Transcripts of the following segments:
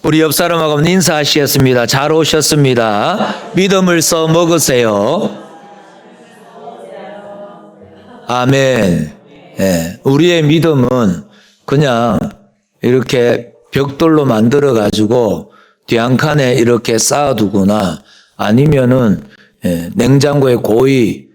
우리 옆 사람하고 인사하시겠습니다. 잘 오셨습니다. 믿음을 써 먹으세요. 아멘. 예, 우리의 믿음은 그냥 이렇게 벽돌로 만들어 가지고 뒤안칸에 이렇게 쌓아두거나 아니면은 냉장고에 고이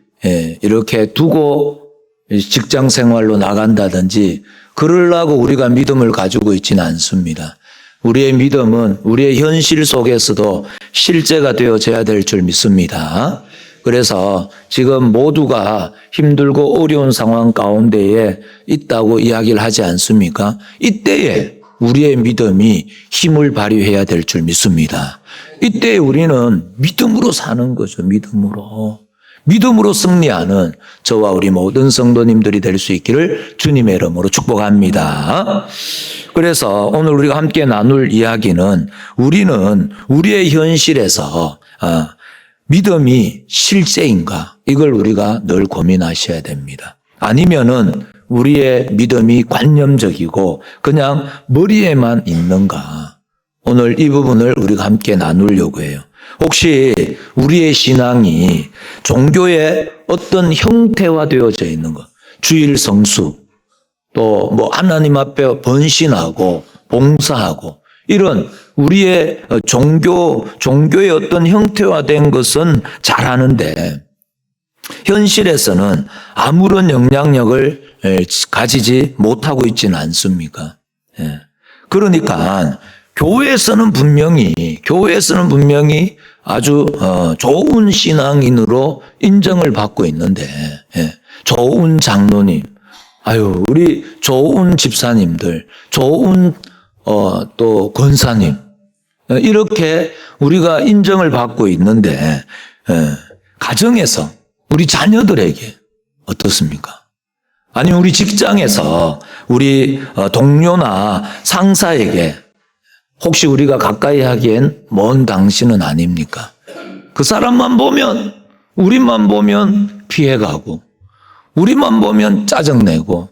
이렇게 두고 직장 생활로 나간다든지 그러려고 우리가 믿음을 가지고 있지는 않습니다. 우리의 믿음은 우리의 현실 속에서도 실제가 되어져야 될 줄 믿습니다. 그래서 지금 모두가 힘들고 어려운 상황 가운데에 있다고 이야기를 하지 않습니까? 이때에 우리의 믿음이 힘을 발휘해야 될 줄 믿습니다. 이때 우리는 믿음으로 사는 거죠. 믿음으로 승리하는 저와 우리 모든 성도님들이 될 수 있기를 주님의 이름으로 축복합니다. 그래서 오늘 우리가 함께 나눌 이야기는 우리는 우리의 현실에서 믿음이 실제인가? 이걸 우리가 늘 고민하셔야 됩니다. 아니면은 우리의 믿음이 관념적이고 그냥 머리에만 있는가? 오늘 이 부분을 우리가 함께 나누려고 해요. 혹시 우리의 신앙이 종교의 어떤 형태화되어져 있는 것, 주일 성수, 또 뭐 하나님 앞에 번신하고 봉사하고 이런 우리의 종교의 어떤 형태화된 것은 잘하는데 현실에서는 아무런 영향력을 가지지 못하고 있지는 않습니까? 그러니까 교회에서는 분명히 아주 좋은 신앙인으로 인정을 받고 있는데 좋은 장로님, 우리 좋은 집사님들, 좋은 또 권사님 이렇게 우리가 인정을 받고 있는데 가정에서 우리 자녀들에게 어떻습니까? 아니면 우리 직장에서 우리 동료나 상사에게 혹시 우리가 가까이 하기엔 먼 당신은 아닙니까? 그 사람만 보면 우리만 보면 피해가고 우리만 보면 짜증내고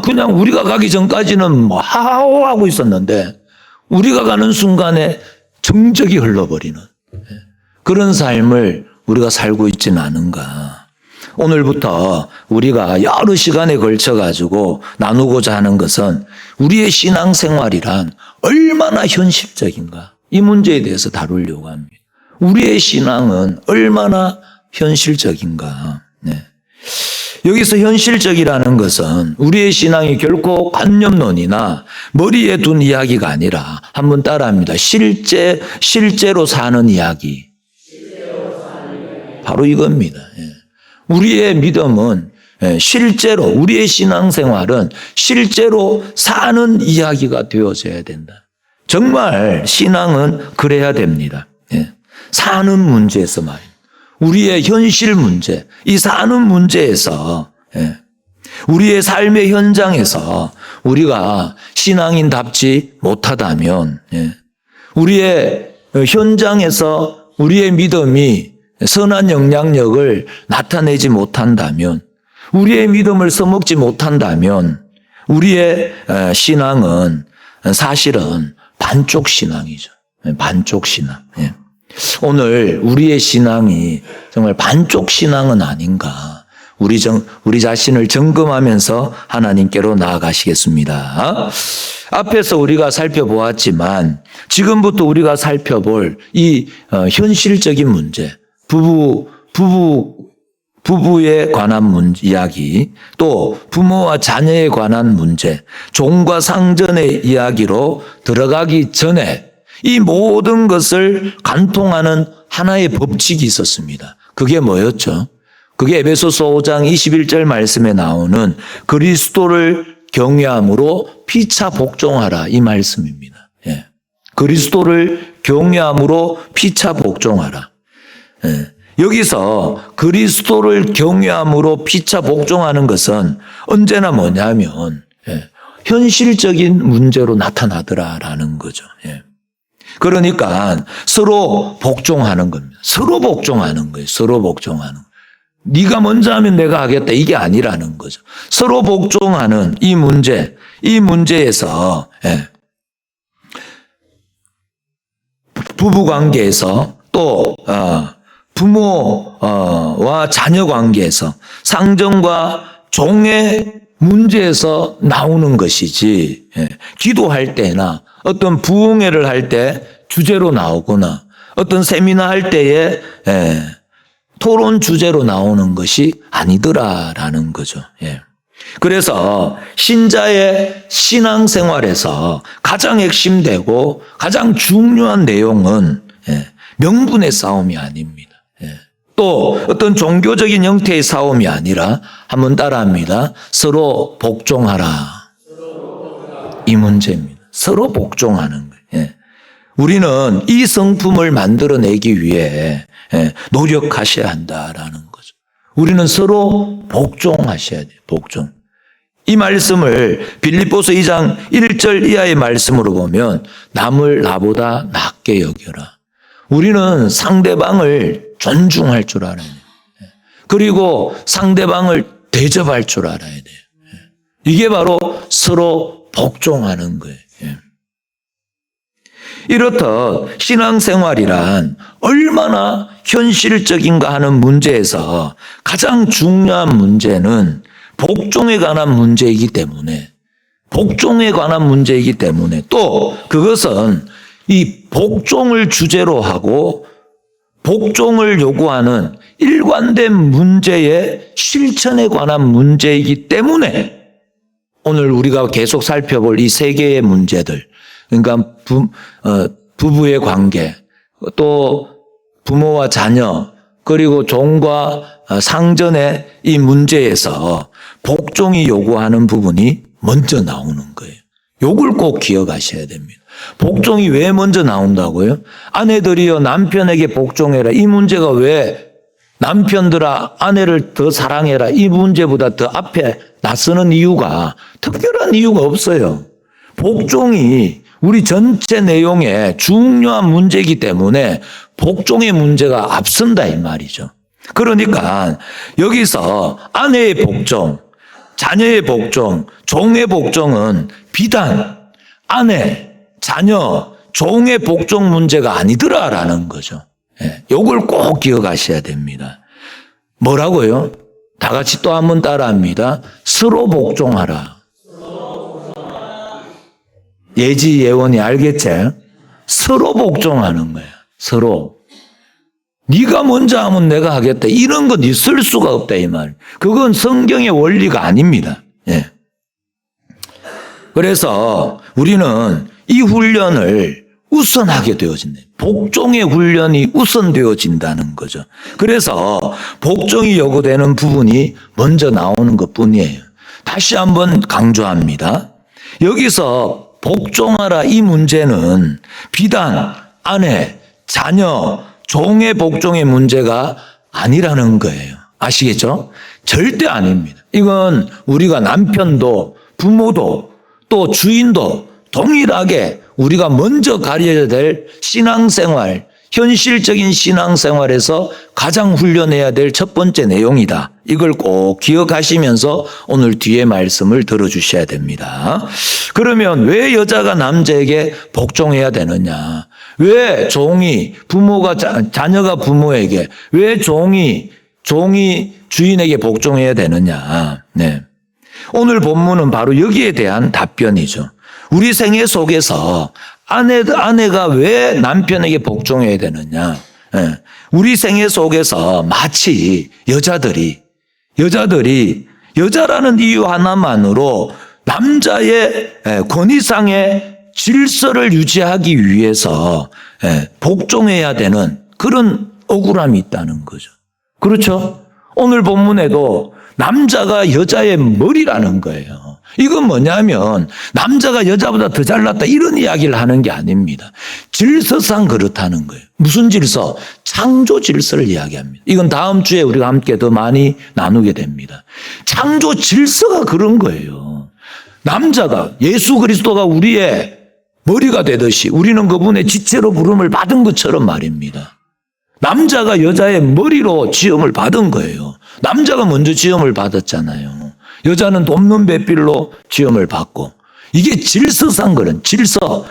그냥 우리가 가기 전까지는 하하호하고 있었는데 우리가 가는 순간에 정적이 흘러버리는 그런 삶을 우리가 살고 있지는 않은가. 오늘부터 우리가 여러 시간에 걸쳐가지고 나누고자 하는 것은 우리의 신앙생활이란 얼마나 현실적인가. 이 문제에 대해서 다루려고 합니다. 우리의 신앙은 얼마나 현실적인가. 여기서 현실적이라는 것은 우리의 신앙이 결코 관념론이나 머리에 둔 이야기가 아니라 한번 따라합니다. 실제로 사는 이야기. 바로 이겁니다. 우리의 믿음은 실제로 우리의 신앙생활은 실제로 사는 이야기가 되어져야 된다. 정말 신앙은 그래야 됩니다. 사는 문제에서 말입니다. 우리의 현실 문제, 이 사는 문제에서 우리의 삶의 현장에서 우리가 신앙인답지 못하다면 우리의 현장에서 우리의 믿음이 선한 영향력을 나타내지 못한다면 우리의 믿음을 써먹지 못한다면 우리의 신앙은 사실은 반쪽 신앙이죠. 반쪽 신앙. 오늘 우리의 신앙이 정말 반쪽 신앙은 아닌가. 우리 자신을 점검하면서 하나님께로 나아가시겠습니다. 앞에서 우리가 살펴보았지만 지금부터 우리가 살펴볼 이 현실적인 문제, 부부에 관한 이야기, 또 부모와 자녀에 관한 문제, 종과 상전의 이야기로 들어가기 전에 이 모든 것을 관통하는 하나의 법칙이 있었습니다. 그게 뭐였죠? 그게 에베소서 5장 21절 말씀에 나오는 그리스도를 경외함으로 피차 복종하라 이 말씀입니다. 그리스도를 경외함으로 피차 복종하라. 여기서 그리스도를 경외함으로 피차 복종하는 것은 언제나 뭐냐면 현실적인 문제로 나타나더라라는 거죠. 그러니까 서로 복종하는 겁니다. 서로 복종하는 거예요. 서로 복종하는 거예요. 네가 먼저 하면 내가 하겠다 이게 아니라는 거죠. 서로 복종하는 이 문제에서 부부 관계에서 또 부모와 자녀 관계에서 상정과 종의 문제에서 나오는 것이지, 기도할 때나 어떤 부흥회를 할 때 주제로 나오거나 어떤 세미나 할 때에 토론 주제로 나오는 것이 아니더라라는 거죠. 그래서 신자의 신앙생활에서 가장 핵심되고 가장 중요한 내용은 명분의 싸움이 아닙니다. 또 어떤 종교적인 형태의 싸움이 아니라 한번 따라합니다. 서로 복종하라. 이 문제입니다. 서로 복종하는 거예요. 우리는 이 성품을 만들어내기 위해 노력하셔야 한다라는 거죠. 우리는 서로 복종하셔야 돼요. 복종. 이 말씀을 빌립보서 2장 1절 이하의 말씀으로 보면 남을 나보다 낫게 여겨라. 우리는 상대방을 존중할 줄 알아야 돼요. 그리고 상대방을 대접할 줄 알아야 돼요. 이게 바로 서로 복종하는 거예요. 이렇듯 신앙생활이란 얼마나 현실적인가 하는 문제에서 가장 중요한 문제는 복종에 관한 문제이기 때문에 또 그것은 이 복종을 주제로 하고 복종을 요구하는 일관된 문제의 실천에 관한 문제이기 때문에 오늘 우리가 계속 살펴볼 이 세 개의 문제들, 그러니까 부부의 관계, 또 부모와 자녀, 그리고 종과 상전의 이 문제에서 복종이 요구하는 부분이 먼저 나오는 거예요. 요걸 꼭 기억하셔야 됩니다. 복종이 왜 먼저 나온다고요? 아내들이여 남편에게 복종해라. 이 문제가 왜 남편들아 아내를 더 사랑해라. 이 문제보다 더 앞에 나서는 이유가 특별한 이유가 없어요. 복종이 우리 전체 내용의 중요한 문제이기 때문에 복종의 문제가 앞선다 이 말이죠. 그러니까 여기서 아내의 복종, 자녀의 복종, 종의 복종은 비단 아내, 자녀, 종의 복종 문제가 아니더라라는 거죠. 이걸 꼭 기억하셔야 됩니다. 뭐라고요? 다 같이 또 한번 따라합니다. 서로 복종하라. 예지 예원이 알겠지? 서로 복종하는 거야. 서로. 네가 먼저 하면 내가 하겠다. 이런 건 있을 수가 없다 이 말. 그건 성경의 원리가 아닙니다. 그래서 우리는 이 훈련을 우선하게 되어진다. 복종의 훈련이 우선되어진다는 거죠. 그래서 복종이 요구되는 부분이 먼저 나오는 것뿐이에요. 다시 한번 강조합니다. 여기서 복종하라 이 문제는 비단 아내, 자녀, 종의 복종의 문제가 아니라는 거예요. 아시겠죠? 절대 아닙니다. 이건 우리가 남편도 부모도 또 주인도 동일하게 우리가 먼저 가려야 될 신앙생활, 현실적인 신앙생활에서 가장 훈련해야 될 첫 번째 내용이다. 이걸 꼭 기억하시면서 오늘 뒤에 말씀을 들어주셔야 됩니다. 그러면 왜 여자가 남자에게 복종해야 되느냐? 왜 종이 부모가 자녀가 부모에게 왜 종이 주인에게 복종해야 되느냐? 네. 오늘 본문은 바로 여기에 대한 답변이죠. 우리 생애 속에서 아내가 왜 남편에게 복종해야 되느냐? 우리 생애 속에서 마치 여자라는 이유 하나만으로 남자의 권위상의 질서를 유지하기 위해서 복종해야 되는 그런 억울함이 있다는 거죠. 그렇죠? 오늘 본문에도 남자가 여자의 머리라는 거예요. 이건 뭐냐면 남자가 여자보다 더 잘났다 이런 이야기를 하는 게 아닙니다. 질서상 그렇다는 거예요. 무슨 질서? 창조 질서를 이야기합니다. 이건 다음 주에 우리가 함께 더 많이 나누게 됩니다. 창조 질서가 그런 거예요. 남자가 예수 그리스도가 우리의 머리가 되듯이 우리는 그분의 지체로 부름을 받은 것처럼 말입니다. 남자가 여자의 머리로 지음을 받은 거예요. 남자가 먼저 지음을 받았잖아요. 여자는 돕는 배필로 지음을 받고 이게 질서상 그런 질서,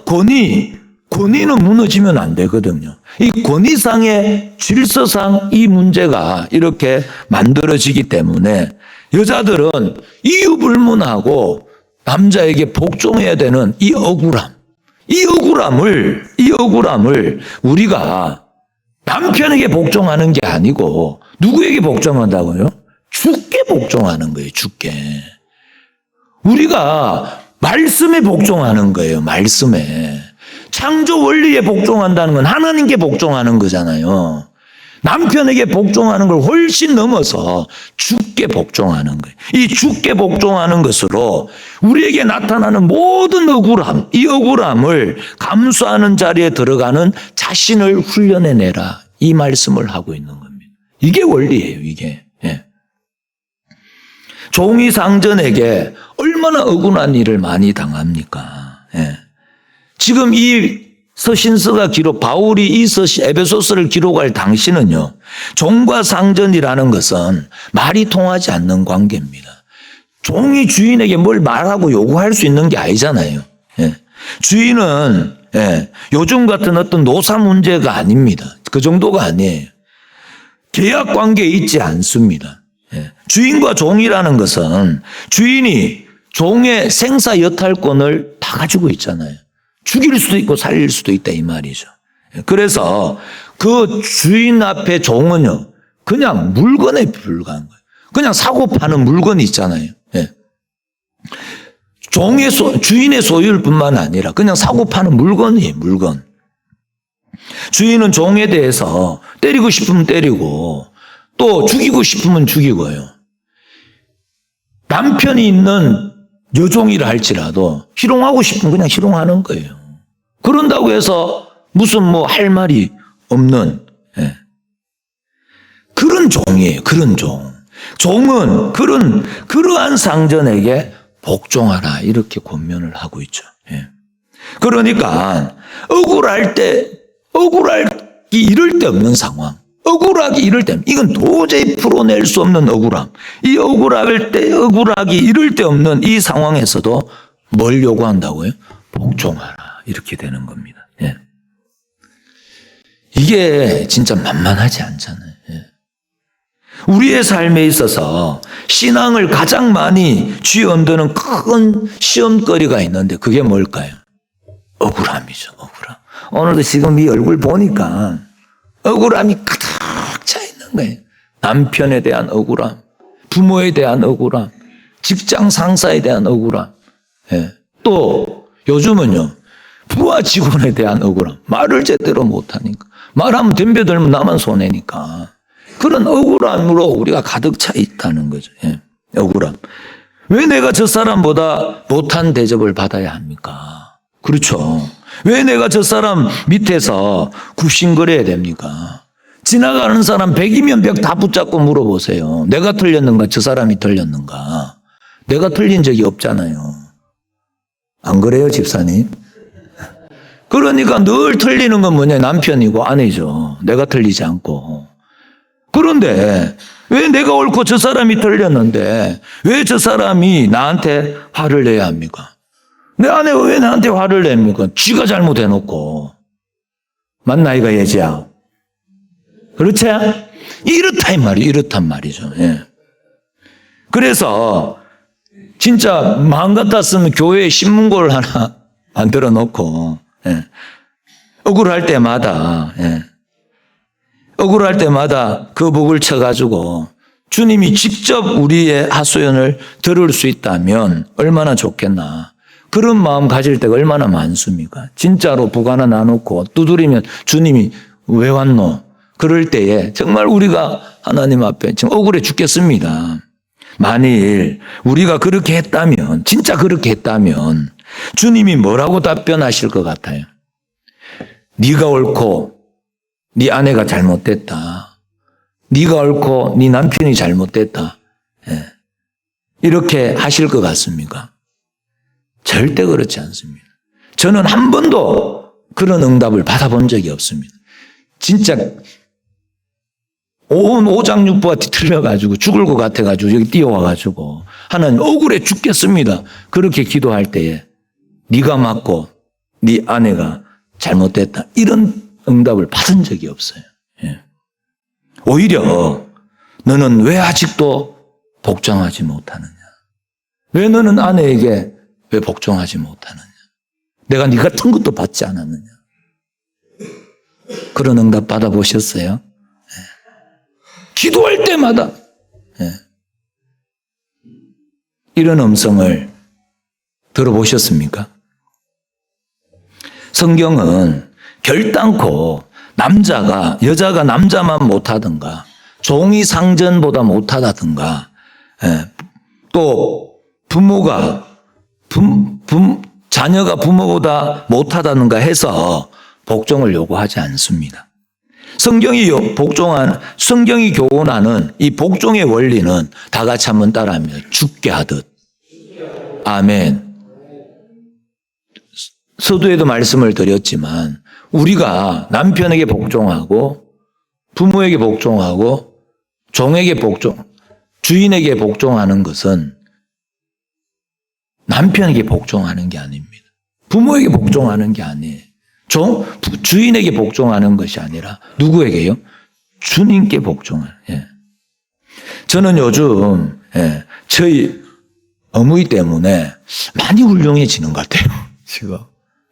권위 권위는 무너지면 안 되거든요. 이 권위상의 질서상 이 문제가 이렇게 만들어지기 때문에 여자들은 이유불문하고 남자에게 복종해야 되는 이 억울함을 우리가 남편에게 복종하는 게 아니고 누구에게 복종한다고요? 주께 복종하는 거예요. 주께. 우리가 말씀에 복종하는 거예요. 말씀에. 창조 원리에 복종한다는 건 하나님께 복종하는 거잖아요. 남편에게 복종하는 걸 훨씬 넘어서 주께 복종하는 거예요. 이 주께 복종하는 것으로 우리에게 나타나는 모든 억울함, 이 억울함을 감수하는 자리에 들어가는 자신을 훈련해내라. 이 말씀을 하고 있는 겁니다. 이게 원리예요, 이게. 예. 종이 상전에게 얼마나 억울한 일을 많이 당합니까? 예. 지금 이 서신서가 바울이 이 에베소서를 기록할 당시는요, 종과 상전이라는 것은 말이 통하지 않는 관계입니다. 종이 주인에게 뭘 말하고 요구할 수 있는 게 아니잖아요. 예. 주인은 요즘 같은 어떤 노사 문제가 아닙니다. 그 정도가 아니에요. 계약 관계에 있지 않습니다. 예. 주인과 종이라는 것은 주인이 종의 생사 여탈권을 다 가지고 있잖아요. 죽일 수도 있고 살릴 수도 있다 이 말이죠. 그래서 그 주인 앞에 종은요, 그냥 물건에 불과한 거예요. 그냥 사고 파는 물건이 있잖아요. 예. 주인의 소유일 뿐만 아니라 그냥 사고 파는 물건이에요, 물건. 주인은 종에 대해서 때리고 싶으면 때리고 또 죽이고 싶으면 죽이고요. 남편이 있는 여종이라 할지라도 희롱하고 싶으면 그냥 희롱하는 거예요. 그런다고 해서 무슨 할 말이 없는 그런 종이에요. 그런 종. 종은 그러한 상전에게 복종하라 이렇게 권면을 하고 있죠. 그러니까 억울하기 이를 데 없는 상황. 억울하기 이를 때, 이건 도저히 풀어낼 수 없는 억울함. 이 억울하기 이를 데 없는 이 상황에서도 뭘 요구한다고요? 복종하라. 이렇게 되는 겁니다. 예. 이게 진짜 만만하지 않잖아요. 예. 우리의 삶에 있어서 신앙을 가장 많이 쥐어흔드는 큰 시험거리가 있는데 그게 뭘까요? 억울함이죠. 억울함. 오늘도 지금 이 얼굴 보니까 억울함이 가득 차 있는 거예요. 남편에 대한 억울함, 부모에 대한 억울함, 직장 상사에 대한 억울함. 예. 또 요즘은요, 부하 직원에 대한 억울함. 말을 제대로 못하니까. 말하면 덤벼들면 나만 손해니까. 그런 억울함으로 우리가 가득 차 있다는 거죠. 예. 억울함. 왜 내가 저 사람보다 못한 대접을 받아야 합니까? 그렇죠. 왜 내가 저 사람 밑에서 굽신거려야 됩니까? 지나가는 사람 100이면 100 다 붙잡고 물어보세요. 내가 틀렸는가? 저 사람이 틀렸는가? 내가 틀린 적이 없잖아요. 안 그래요, 집사님? 그러니까 늘 틀리는 건 뭐냐? 남편이고 아내죠. 내가 틀리지 않고. 그런데 왜 내가 옳고 저 사람이 틀렸는데 왜 저 사람이 나한테 화를 내야 합니까? 내 아내가 왜 나한테 화를 냅니까? 쥐가 잘못해놓고. 맞나이가 예지야? 그렇지? 이렇단 말이죠. 예. 그래서 진짜 마음 같았으면 교회에 신문고를 하나 만들어 놓고 예. 억울할 때마다 그 복을 쳐가지고 주님이 직접 우리의 하소연을 들을 수 있다면 얼마나 좋겠나. 그런 마음 가질 때가 얼마나 많습니까? 진짜로 복 하나 나놓고 두드리면 주님이 왜 왔노? 그럴 때에 정말 우리가 하나님 앞에 지금 억울해 죽겠습니다. 만일 우리가 그렇게 했다면, 진짜 그렇게 했다면 주님이 뭐라고 답변하실 것 같아요? 네가 옳고 네 아내가 잘못됐다. 네가 옳고 네 남편이 잘못됐다. 이렇게 하실 것 같습니까? 절대 그렇지 않습니다. 저는 한 번도 그런 응답을 받아본 적이 없습니다. 진짜 온 오장육부가 뒤틀려가지고 죽을 것 같아가지고 여기 뛰어와가지고 하나님 억울해 죽겠습니다. 그렇게 기도할 때에 네가 맞고 네 아내가 잘못됐다. 이런 응답을 받은 적이 없어요. 예. 오히려 너는 왜 아직도 복종하지 못하느냐? 왜 너는 아내에게 왜 복종하지 못하느냐? 내가 네 같은 것도 받지 않았느냐? 그런 응답 받아보셨어요? 예. 기도할 때마다 예. 이런 음성을 들어보셨습니까? 성경은 결단코 여자가 남자만 못하든가 종이 상전보다 못하다든가 또 자녀가 부모보다 못하다든가 해서 복종을 요구하지 않습니다. 성경이 교훈하는 이 복종의 원리는 다 같이 한번 따라하면 죽게 하듯. 아멘. 서두에도 말씀을 드렸지만 우리가 남편에게 복종하고 부모에게 복종하고 종에게 주인에게 복종하는 것은 남편에게 복종하는 게 아닙니다. 부모에게 복종하는 게 아니에요. 주인에게 복종하는 것이 아니라 누구에게요? 주님께 복종하는. 예. 저는 요즘 저희 어머니 때문에 많이 훌륭해지는 것 같아요. 지금.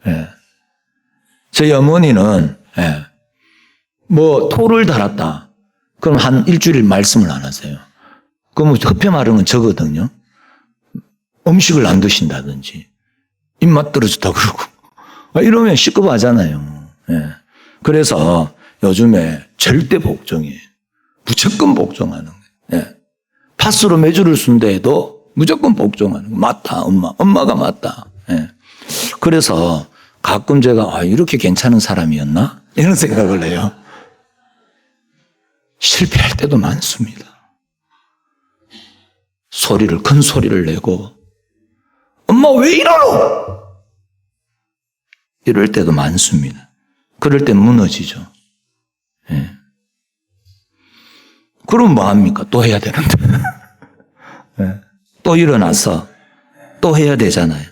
예. 저희 어머니는 토를 달았다. 그럼 한 일주일 말씀을 안 하세요. 그럼 흡해 마른 건 저거든요. 음식을 안 드신다든지 입맛 떨어졌다 그러고 이러면 시급하잖아요. 예. 그래서 요즘에 절대 복종이에요. 무조건 복종하는 거예요. 예. 팥으로 매주를 순대에도 무조건 복종하는 거예요. 맞다, 엄마가 맞다. 예. 그래서 가끔 제가 이렇게 괜찮은 사람이었나? 이런 생각을 해요. 실패할 때도 많습니다. 큰 소리를 내고 엄마 왜 이러노? 이럴 때도 많습니다. 그럴 때 무너지죠. 예. 그럼 뭐합니까? 또 해야 되는데. 예. 또 일어나서 또 해야 되잖아요.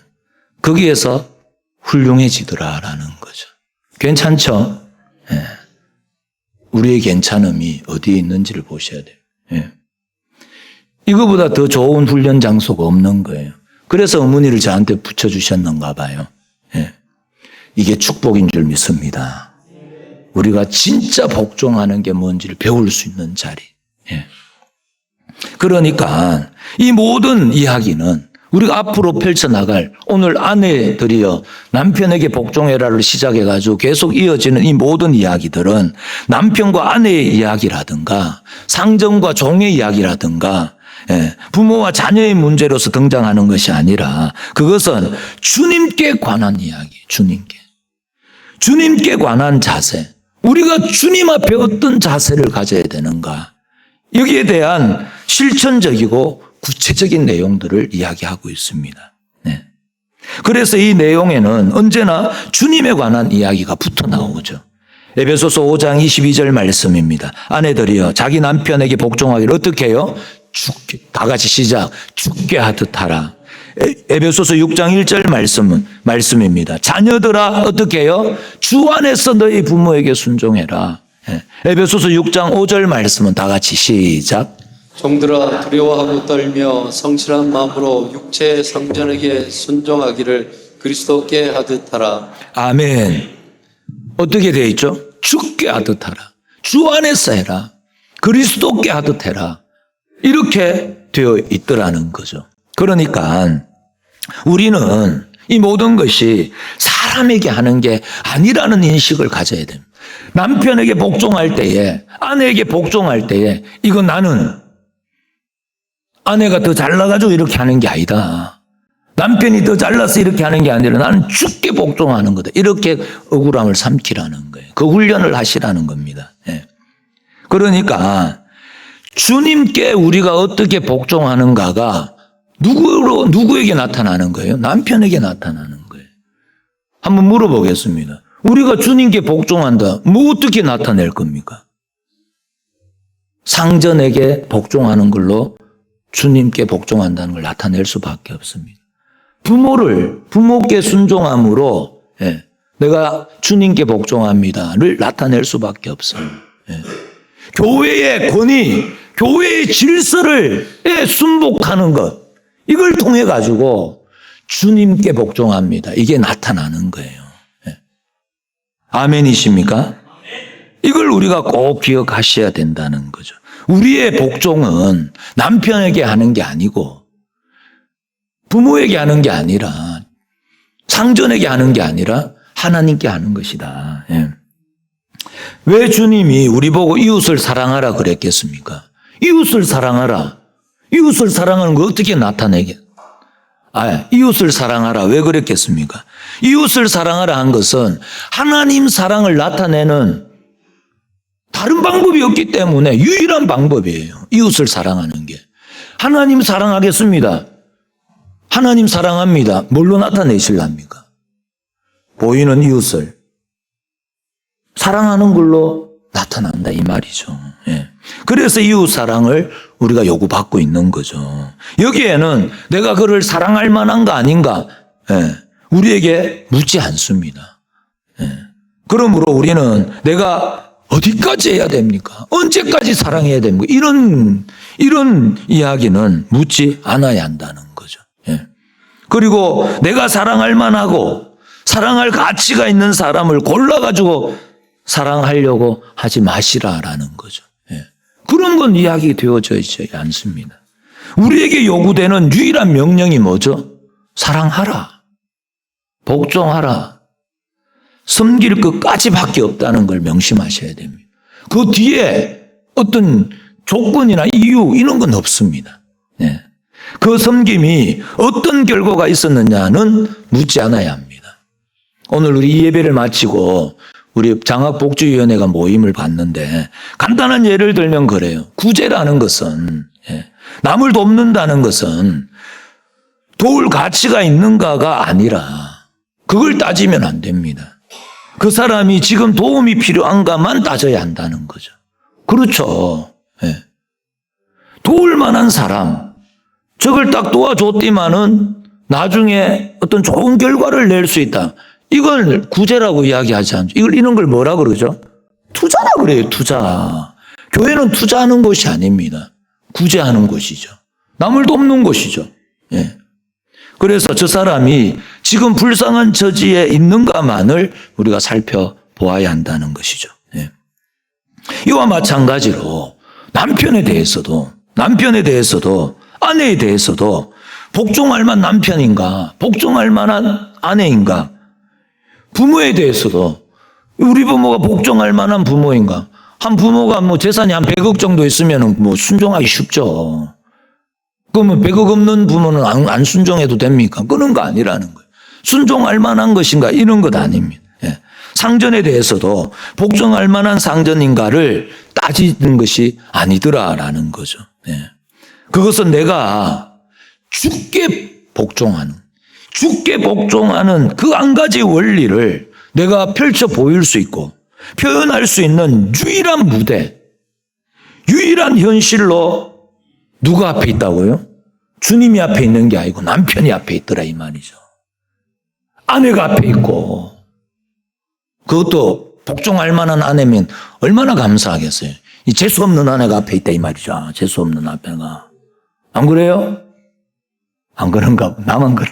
거기에서 훌륭해지더라라는 거죠. 괜찮죠? 예. 우리의 괜찮음이 어디에 있는지를 보셔야 돼요. 예. 이거보다 더 좋은 훈련 장소가 없는 거예요. 그래서 어머니를 저한테 붙여주셨는가 봐요. 예. 이게 축복인 줄 믿습니다. 우리가 진짜 복종하는 게 뭔지를 배울 수 있는 자리. 예. 그러니까 이 모든 이야기는 우리가 앞으로 펼쳐나갈 오늘 아내들이여 남편에게 복종해라를 시작해가지고 계속 이어지는 이 모든 이야기들은 남편과 아내의 이야기라든가 상정과 종의 이야기라든가 부모와 자녀의 문제로서 등장하는 것이 아니라 그것은 주님께 관한 이야기, 주님께 관한 자세. 우리가 주님 앞에 어떤 자세를 가져야 되는가. 여기에 대한 실천적이고 구체적인 내용들을 이야기하고 있습니다. 네. 그래서 이 내용에는 언제나 주님에 관한 이야기가 붙어 나오죠. 에베소서 5장 22절 말씀입니다. 아내들이여 자기 남편에게 복종하기를 어떻게 해요? 다 같이 시작. 죽게 하듯 하라. 에베소서 6장 1절 말씀입니다. 자녀들아 어떻게 해요? 주 안에서 너희 부모에게 순종해라. 에베소서 6장 5절 말씀은 다 같이 시작. 종들아 두려워하고 떨며 성실한 마음으로 육체의 상전에게 순종하기를 그리스도께 하듯 하라. 아멘. 어떻게 되어 있죠? 죽게 하듯 하라. 주 안에서 해라. 그리스도께 하듯 해라. 이렇게 되어 있더라는 거죠. 그러니까 우리는 이 모든 것이 사람에게 하는 게 아니라는 인식을 가져야 됩니다. 남편에게 복종할 때에, 아내에게 복종할 때에 이건 나는 아내가 더 잘나가지고 이렇게 하는 게 아니다. 남편이 더 잘나서 이렇게 하는 게 아니라 나는 죽게 복종하는 거다. 이렇게 억울함을 삼키라는 거예요. 그 훈련을 하시라는 겁니다. 예. 그러니까 주님께 우리가 어떻게 복종하는가가 누구에게 나타나는 거예요? 남편에게 나타나는 거예요. 한번 물어보겠습니다. 우리가 주님께 복종한다. 뭐 어떻게 나타낼 겁니까? 상전에게 복종하는 걸로 주님께 복종한다는 걸 나타낼 수밖에 없습니다. 부모께 순종함으로 내가 주님께 복종합니다를 나타낼 수밖에 없어요. 예. 교회의 권위, 교회의 질서를 순복하는 것, 이걸 통해 가지고 주님께 복종합니다. 이게 나타나는 거예요. 예. 아멘이십니까? 이걸 우리가 꼭 기억하셔야 된다는 거죠. 우리의 복종은 남편에게 하는 게 아니고 부모에게 하는 게 아니라 상전에게 하는 게 아니라 하나님께 하는 것이다. 예. 왜 주님이 우리 보고 이웃을 사랑하라 그랬겠습니까? 이웃을 사랑하라. 이웃을 사랑하는 거 어떻게 나타내게? 이웃을 사랑하라. 왜 그랬겠습니까? 이웃을 사랑하라 한 것은 하나님 사랑을 나타내는 다른 방법이 없기 때문에 유일한 방법이에요. 이웃을 사랑하는 게. 하나님 사랑하겠습니다. 하나님 사랑합니다. 뭘로 나타내실랍니까? 보이는 이웃을 사랑하는 걸로 나타난다 이 말이죠. 예. 그래서 이웃 사랑을 우리가 요구받고 있는 거죠. 여기에는 내가 그를 사랑할 만한가 아닌가 우리에게 묻지 않습니다. 그러므로 우리는 내가 어디까지 해야 됩니까? 언제까지 사랑해야 됩니까? 이런 이야기는 묻지 않아야 한다는 거죠. 그리고 내가 사랑할 만하고 사랑할 가치가 있는 사람을 골라가지고 사랑하려고 하지 마시라라는 거죠. 그런 건 이야기 되어져 있지 않습니다. 우리에게 요구되는 유일한 명령이 뭐죠? 사랑하라. 복종하라. 섬길 것까지밖에 없다는 걸 명심하셔야 됩니다. 그 뒤에 어떤 조건이나 이유 이런 건 없습니다. 그 섬김이 어떤 결과가 있었느냐는 묻지 않아야 합니다. 오늘 우리 이 예배를 마치고 우리 장학복지위원회가 모임을 봤는데 간단한 예를 들면 그래요. 구제라는 것은 남을 돕는다는 것은 도울 가치가 있는가가 아니라 그걸 따지면 안 됩니다. 그 사람이 지금 도움이 필요한가만 따져야 한다는 거죠. 그렇죠. 도울 만한 사람 저걸 딱 도와줬더만은 나중에 어떤 좋은 결과를 낼 수 있다. 이걸 구제라고 이야기하지 않죠. 이런 걸 뭐라 그러죠? 투자라 그래요, 투자. 교회는 투자하는 곳이 아닙니다. 구제하는 곳이죠. 남을 돕는 곳이죠. 그래서 저 사람이 지금 불쌍한 처지에 있는가만을 우리가 살펴보아야 한다는 것이죠. 이와 마찬가지로 남편에 대해서도 아내에 대해서도 복종할 만한 남편인가, 복종할 만한 아내인가, 부모에 대해서도 우리 부모가 복종할 만한 부모인가? 한 부모가 재산이 한 100억 정도 있으면 순종하기 쉽죠. 그러면 100억 없는 부모는 안 순종해도 됩니까? 그런 거 아니라는 거예요. 순종할 만한 것인가? 이런 것 아닙니다. 상전에 대해서도 복종할 만한 상전인가를 따지는 것이 아니더라라는 거죠. 그것은 내가 주께 복종하는 그 한 가지 원리를 내가 펼쳐 보일 수 있고 표현할 수 있는 유일한 무대, 유일한 현실로 누가 앞에 있다고요? 주님이 앞에 있는 게 아니고 남편이 앞에 있더라 이 말이죠. 아내가 앞에 있고 그것도 복종할 만한 아내면 얼마나 감사하겠어요. 이 재수 없는 아내가 앞에 있다 이 말이죠. 재수 없는 아내가. 안 그래요? 안 그런가? 나만 그래.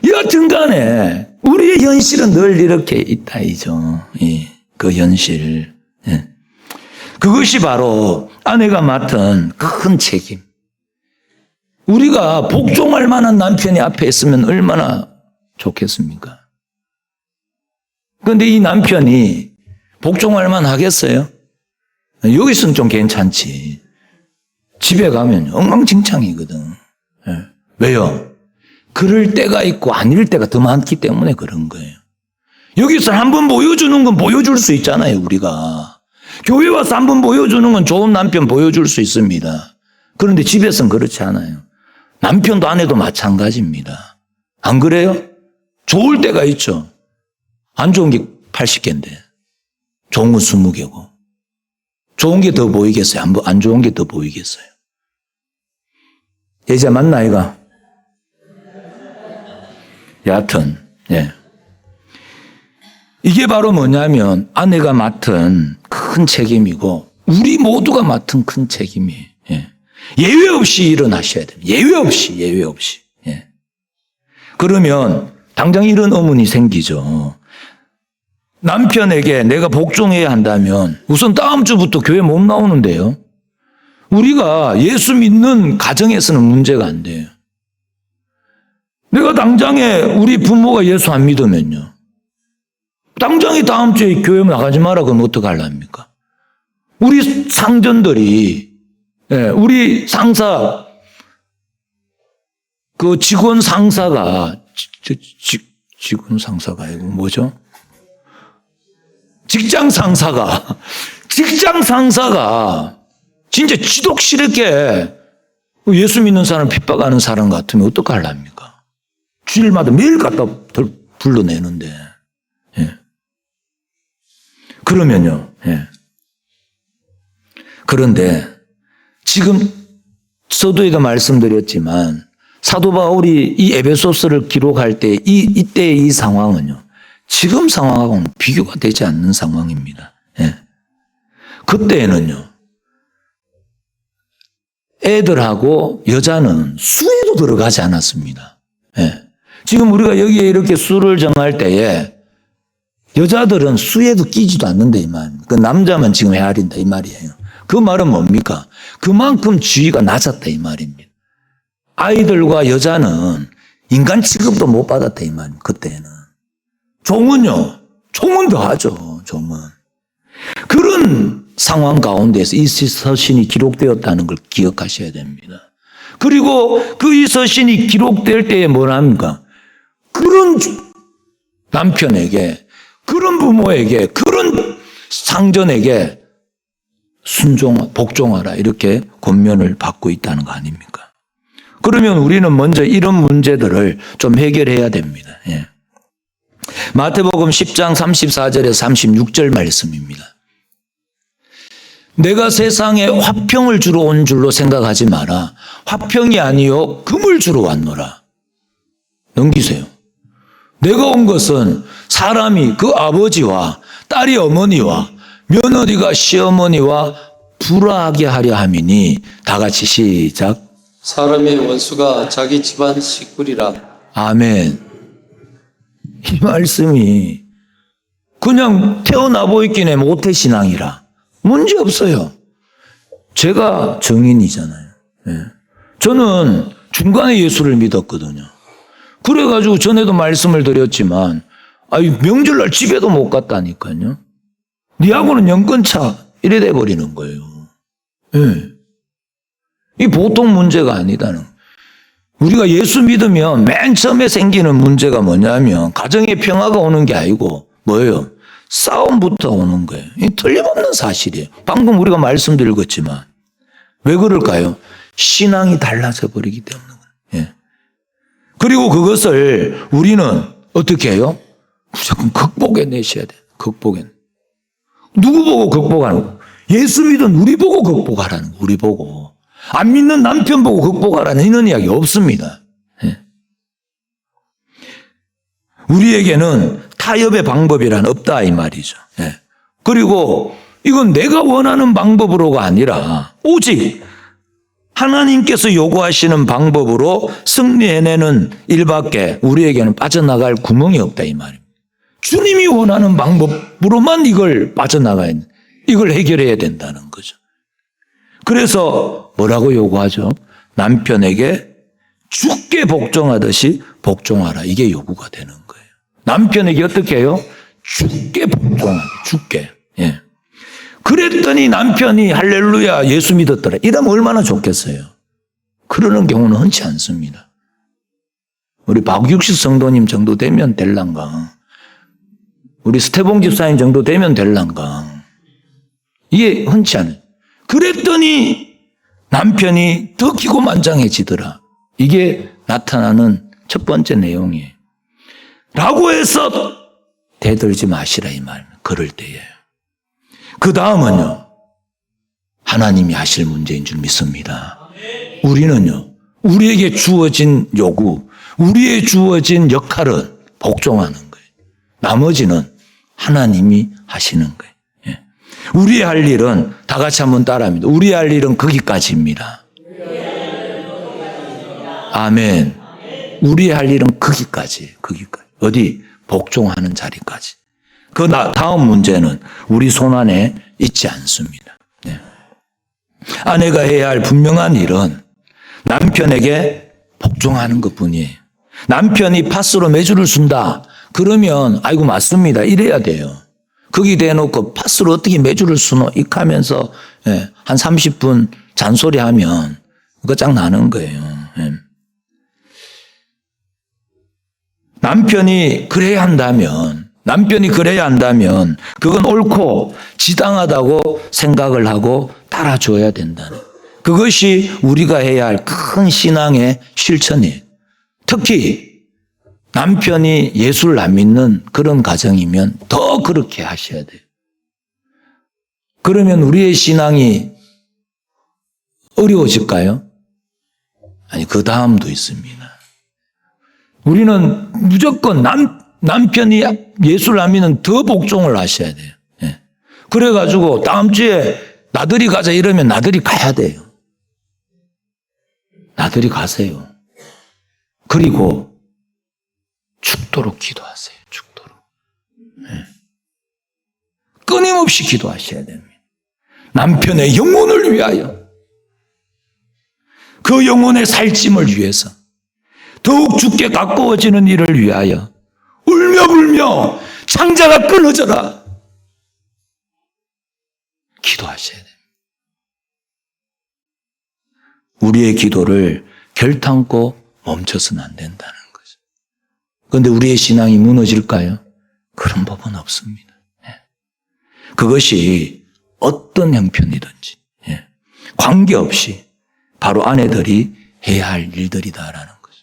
여하튼 간에 우리의 현실은 늘 이렇게 있다 이죠. 그 현실. 그것이 바로 아내가 맡은 큰 책임. 우리가 복종할 만한 남편이 앞에 있으면 얼마나 좋겠습니까? 그런데 이 남편이 복종할 만하겠어요? 여기서는 좀 괜찮지. 집에 가면 엉망진창이거든. 왜요? 그럴 때가 있고 아닐 때가 더 많기 때문에 그런 거예요. 여기서 한번 보여주는 건 보여줄 수 있잖아요, 우리가. 교회 와서 한번 보여주는 건 좋은 남편 보여줄 수 있습니다. 그런데 집에서는 그렇지 않아요. 남편도 아내도 마찬가지입니다. 안 그래요? 좋을 때가 있죠. 안 좋은 게 80개인데 좋은 건 20개고 좋은 게 더 보이겠어요? 안 좋은 게 더 보이겠어요? 예자 맞나 이가? 여하튼, 예. 이게 바로 뭐냐면 아내가 맡은 큰 책임이고 우리 모두가 맡은 큰 책임이에요. 예. 예외 없이 일어나셔야 됩니다. 예외 없이. 예. 그러면 당장 이런 의문이 생기죠. 남편에게 내가 복종해야 한다면 우선 다음 주부터 교회 못 나오는데요. 우리가 예수 믿는 가정에서는 문제가 안 돼요. 내가 당장에 우리 부모가 예수 안 믿으면요. 당장에 다음 주에 교회 나가지 마라 그러면 어떡하려합니까? 우리 상전들이, 예, 우리 상사, 그 직원 상사가, 직원 상사가 아니고 뭐죠? 직장 상사가 진짜 지독스럽게 예수 믿는 사람 핍박하는 사람 같으면 어떡하려합니까? 주일마다 매일 갖다 불러내는데. 예. 그러면요. 예. 그런데 지금 서두에도 말씀드렸지만 사도 바울이 이 에베소서를 기록할 때 이때의 이 상황은요. 지금 상황하고는 비교가 되지 않는 상황입니다. 예. 그때에는요. 애들하고 여자는 수에도 들어가지 않았습니다. 예. 지금 우리가 여기에 이렇게 수를 정할 때에 여자들은 수에도 끼지도 않는다 이 말입니다. 그 남자만 지금 헤아린다 이 말이에요. 그 말은 뭡니까? 그만큼 지위가 낮았다 이 말입니다. 아이들과 여자는 인간 취급도 못 받았다 이 말입니다. 그때는. 종은요. 종은 더 하죠. 종은. 그런 상황 가운데서 이 서신이 기록되었다는 걸 기억하셔야 됩니다. 그리고 그 이 서신이 기록될 때에 뭐랍니까? 그런 남편에게, 그런 부모에게, 그런 상전에게 복종하라 이렇게 권면을 받고 있다는 거 아닙니까? 그러면 우리는 먼저 이런 문제들을 좀 해결해야 됩니다. 예. 마태복음 10장 34절에서 36절 말씀입니다. 내가 세상에 화평을 주러 온 줄로 생각하지 마라. 화평이 아니요 금을 주러 왔노라. 넘기세요. 내가 온 것은 사람이 그 아버지와 딸이 어머니와 며느리가 시어머니와 불화하게 하려 함이니 다 같이 시작. 사람의 원수가 자기 집안 식구리라. 아멘. 이 말씀이 그냥 태어나 보이긴 해 모태신앙이라 문제 없어요. 제가 정인이잖아요. 예. 저는 중간에 예수를 믿었거든요. 그래가지고 전에도 말씀을 드렸지만 명절날 집에도 못 갔다니까요. 니하고는 연건차 이래 돼버리는 거예요. 예. 이 보통 문제가 아니다는. 우리가 예수 믿으면 맨 처음에 생기는 문제가 뭐냐면 가정의 평화가 오는 게 아니고 뭐예요? 싸움부터 오는 거예요. 이 틀림없는 사실이에요. 방금 우리가 말씀드렸지만 왜 그럴까요? 신앙이 달라져 버리기 때문에. 예. 그리고 그것을 우리는 어떻게 해요? 무조건 극복해내셔야 돼요. 극복해. 누구 보고 극복하는 거? 예수 믿은 우리 보고 극복하라는 거. 우리 보고. 안 믿는 남편 보고 극복하라는 이런 이야기 없습니다. 예. 우리에게는 타협의 방법이란 없다 이 말이죠. 예. 그리고 이건 내가 원하는 방법으로가 아니라 오직 하나님께서 요구하시는 방법으로 승리해내는 일밖에 우리에게는 빠져나갈 구멍이 없다 이 말입니다. 주님이 원하는 방법으로만 이걸 빠져나가야 돼. 이걸 해결해야 된다는 거죠. 그래서 뭐라고 요구하죠? 남편에게 주께 복종하듯이 복종하라. 이게 요구가 되는 거예요. 남편에게 어떻게 해요? 주께 복종하게. 주께. 예. 그랬더니 남편이 할렐루야 예수 믿었더라. 이러면 얼마나 좋겠어요. 그러는 경우는 흔치 않습니다. 우리 박육식 성도님 정도 되면 될란가. 우리 스테봉 집사님 정도 되면 될란가. 이게 흔치 않아요. 그랬더니 남편이 더 기고만장해지더라. 이게 나타나는 첫 번째 내용이에요. 라고 해서 대들지 마시라 이 말입니다. 그럴 때에. 그 다음은요. 하나님이 하실 문제인 줄 믿습니다. 우리는요. 우리에게 주어진 요구, 우리의 주어진 역할은 복종하는 거예요. 나머지는 하나님이 하시는 거예요. 예. 우리의 할 일은 다 같이 한번 따라합니다. 우리의 할 일은 거기까지입니다. 아멘. 우리의 할 일은 거기까지. 어디? 복종하는 자리까지. 그 다음 문제는 우리 손안에 있지 않습니다. 네. 아내가 해야 할 분명한 일은 남편에게 복종하는 것뿐이에요. 남편이 파스로 매주를 준다. 그러면 아이고 맞습니다. 이래야 돼요. 거기 대놓고 파스로 어떻게 매주를 수노? 익하면서 한 30분 잔소리하면 끝장나는 거예요. 남편이 그래야 한다면 그건 옳고 지당하다고 생각을 하고 따라줘야 된다는. 그것이 우리가 해야 할 큰 신앙의 실천이에요. 특히 남편이 예수를 안 믿는 그런 가정이면 더 그렇게 하셔야 돼요. 그러면 우리의 신앙이 어려워질까요? 아니, 그 다음도 있습니다. 우리는 무조건 남편이 예수를 안 믿는 더 복종을 하셔야 돼요. 예. 그래가지고 다음 주에 나들이 가자 이러면 나들이 가야 돼요. 나들이 가세요. 그리고 죽도록 기도하세요. 죽도록. 예. 끊임없이 기도하셔야 됩니다. 남편의 영혼을 위하여, 그 영혼의 살찜을 위해서, 더욱 주께 가까워지는 일을 위하여 울며 불며 창자가 끊어져라 기도하셔야 됩니다. 우리의 기도를 결탄코 멈춰서는 안 된다는 거죠. 그런데 우리의 신앙이 무너질까요? 그런 법은 없습니다. 그것이 어떤 형편이든지 관계없이 바로 아내들이 해야 할 일들이다라는 거죠.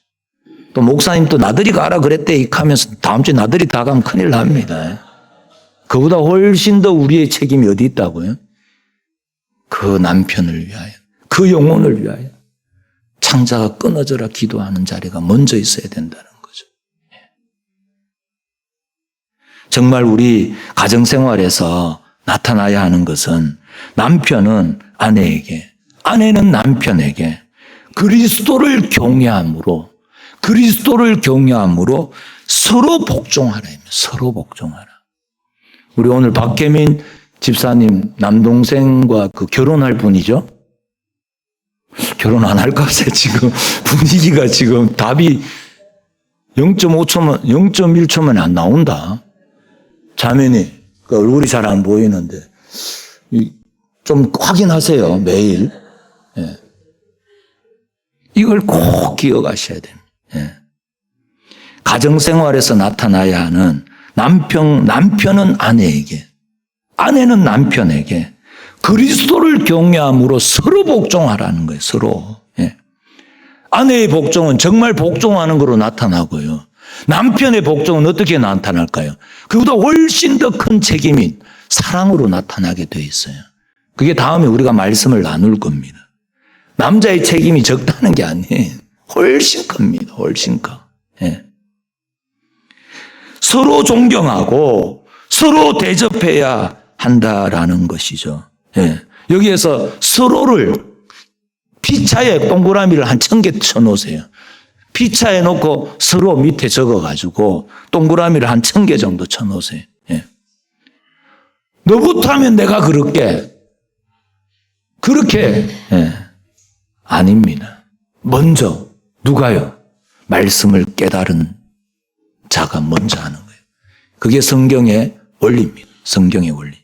또 목사님 또 나들이 가라 그랬대 하면서 다음 주에 나들이 다 가면 큰일 납니다. 그보다 훨씬 더 우리의 책임이 어디 있다고요? 그 남편을 위하여, 그 영혼을 위하여 창자가 끊어져라 기도하는 자리가 먼저 있어야 된다는 거죠. 정말 우리 가정생활에서 나타나야 하는 것은 남편은 아내에게, 아내는 남편에게 그리스도를 경외함으로 서로 복종하라. 서로 복종하라. 우리 오늘 박혜민 집사님 남동생과 그 결혼할 분이죠? 결혼 안 할까 봐요. 지금 분위기가 지금 답이 0.5초만, 0.1초만 안 나온다. 자매니, 그 얼굴이 잘 안 보이는데 좀 확인하세요. 매일. 예. 이걸 꼭 기억하셔야 됩니다. 예. 가정생활에서 나타나야 하는 남편은 아내에게, 아내는 남편에게 그리스도를 경외함으로 서로 복종하라는 거예요. 서로. 예. 아내의 복종은 정말 복종하는 거로 나타나고요. 남편의 복종은 어떻게 나타날까요? 그보다 훨씬 더 큰 책임인 사랑으로 나타나게 돼 있어요. 그게 다음에 우리가 말씀을 나눌 겁니다. 남자의 책임이 적다는 게 아니에요. 훨씬 큽니다. 훨씬 커. 예. 서로 존경하고 서로 대접해야 한다라는 것이죠. 예. 여기에서 서로를 피차에 동그라미를 한 1000개 쳐놓으세요. 피차에 놓고 서로 밑에 적어가지고 동그라미를 한 1000개 정도 쳐놓으세요. 예. 너부터 하면 내가 그럴게. 그렇게 아닙니다. 먼저 누가요? 말씀을 깨달은 자가 먼저 하는 거예요. 그게 성경의 원리입니다. 성경의 원리.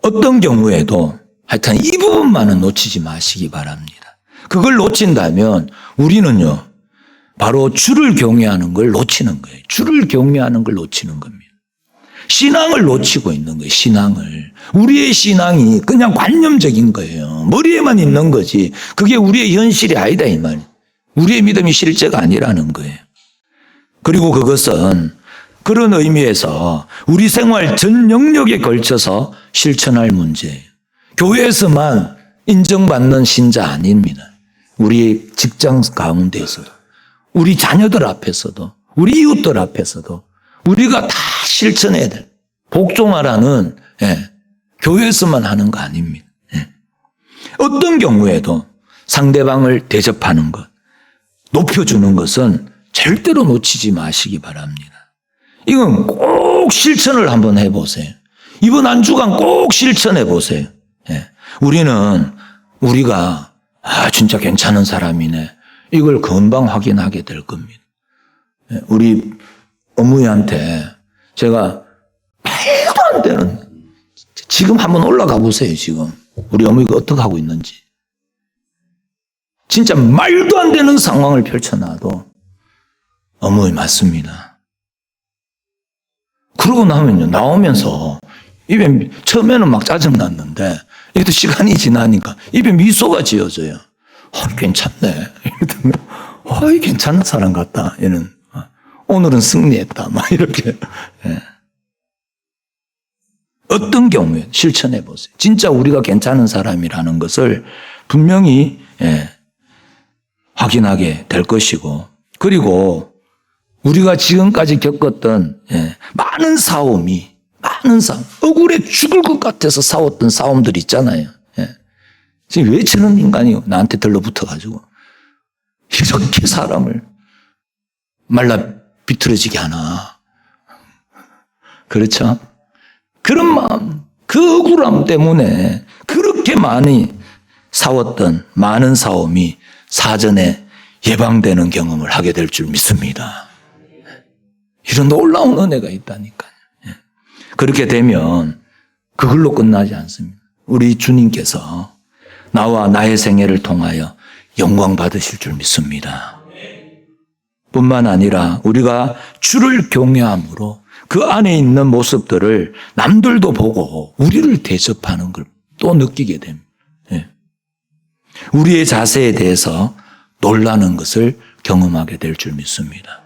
어떤 경우에도 하여튼 이 부분만은 놓치지 마시기 바랍니다. 그걸 놓친다면 우리는요, 바로 주를 경외하는 걸 놓치는 거예요. 주를 경외하는 걸 놓치는 겁니다. 신앙을 놓치고 있는 거예요. 신앙을. 우리의 신앙이 그냥 관념적인 거예요. 머리에만 있는 거지. 그게 우리의 현실이 아니다 이 말이에요. 우리의 믿음이 실제가 아니라는 거예요. 그리고 그것은 그런 의미에서 우리 생활 전 영역에 걸쳐서 실천할 문제예요. 교회에서만 인정받는 신자 아닙니다. 우리 직장 가운데에서도, 우리 자녀들 앞에서도, 우리 이웃들 앞에서도 우리가 다 실천해야 될 복종하라는 교회에서만 하는 거 아닙니다. 어떤 경우에도 상대방을 대접하는 것, 높여주는 것은 절대로 놓치지 마시기 바랍니다. 이건 꼭 실천을 한번 해보세요. 이번 한 주간 꼭 실천해 보세요. 우리가 진짜 괜찮은 사람이네. 이걸 금방 확인하게 될 겁니다. 우리 어머니한테 제가 말도 안 되는, 지금 한번 올라가 보세요. 지금 우리 어머니가 어떻게 하고 있는지. 진짜 말도 안 되는 상황을 펼쳐놔도 어머니 맞습니다. 그러고 나면요, 나오면서 입에 처음에는 막 짜증났는데 이것도 시간이 지나니까 입에 미소가 지어져요. 괜찮네. 괜찮은 사람 같다. 얘는 오늘은 승리했다. 막 이렇게. 어떤 경우에 실천해 보세요. 진짜 우리가 괜찮은 사람이라는 것을 분명히 확인하게 될 것이고, 그리고 우리가 지금까지 겪었던 많은 싸움, 억울해 죽을 것 같아서 싸웠던 싸움들 있잖아요. 지금 왜 저런 인간이 나한테 들러붙어가지고 이렇게 사람을 말라 비틀어지게 하나. 그렇죠? 그런 마음, 그 억울함 때문에 그렇게 많이 싸웠던 많은 싸움이 사전에 예방되는 경험을 하게 될 줄 믿습니다. 이런 놀라운 은혜가 있다니까요. 그렇게 되면 그걸로 끝나지 않습니다. 우리 주님께서 나와 나의 생애를 통하여 영광 받으실 줄 믿습니다. 뿐만 아니라 우리가 주를 경외함으로 그 안에 있는 모습들을 남들도 보고 우리를 대접하는 걸 또 느끼게 됩니다. 우리의 자세에 대해서 놀라는 것을 경험하게 될 줄 믿습니다.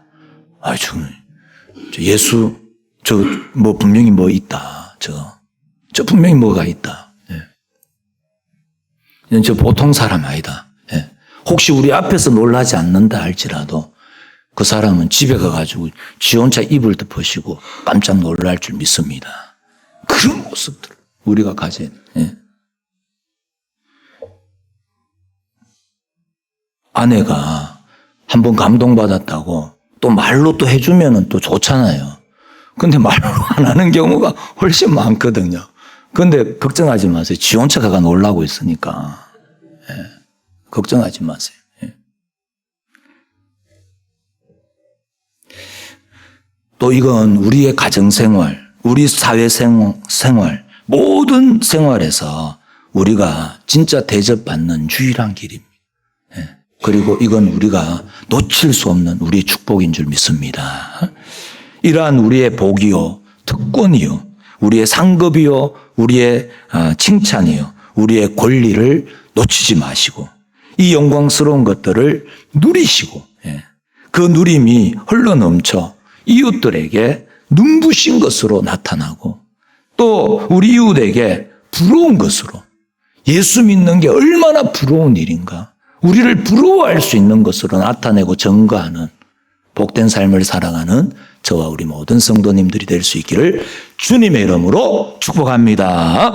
예수, 분명히 뭐 있다. 저 분명히 뭐가 있다. 저 보통 사람 아니다. 혹시 우리 앞에서 놀라지 않는다 할지라도 그 사람은 집에 가가지고 지 혼자 이불 덮으시고 깜짝 놀랄 줄 믿습니다. 그런 모습들을 우리가 가져야 돼요. 아내가 한번 감동받았다고 또 말로 또 해주면은 또 좋잖아요. 근데 말로 안 하는 경우가 훨씬 많거든요. 근데 걱정하지 마세요. 지 혼자 가가 놀라고 있으니까. 걱정하지 마세요. 또 이건 우리의 가정생활, 우리 사회생활, 모든 생활에서 우리가 진짜 대접받는 유일한 길입니다. 그리고 이건 우리가 놓칠 수 없는 우리의 축복인 줄 믿습니다. 이러한 우리의 복이요, 특권이요, 우리의 상급이요, 우리의 칭찬이요, 우리의 권리를 놓치지 마시고 이 영광스러운 것들을 누리시고 그 누림이 흘러넘쳐 이웃들에게 눈부신 것으로 나타나고 또 우리 이웃에게 부러운 것으로, 예수 믿는 게 얼마나 부러운 일인가, 우리를 부러워할 수 있는 것으로 나타내고 증거하는 복된 삶을 살아가는 저와 우리 모든 성도님들이 될 수 있기를 주님의 이름으로 축복합니다.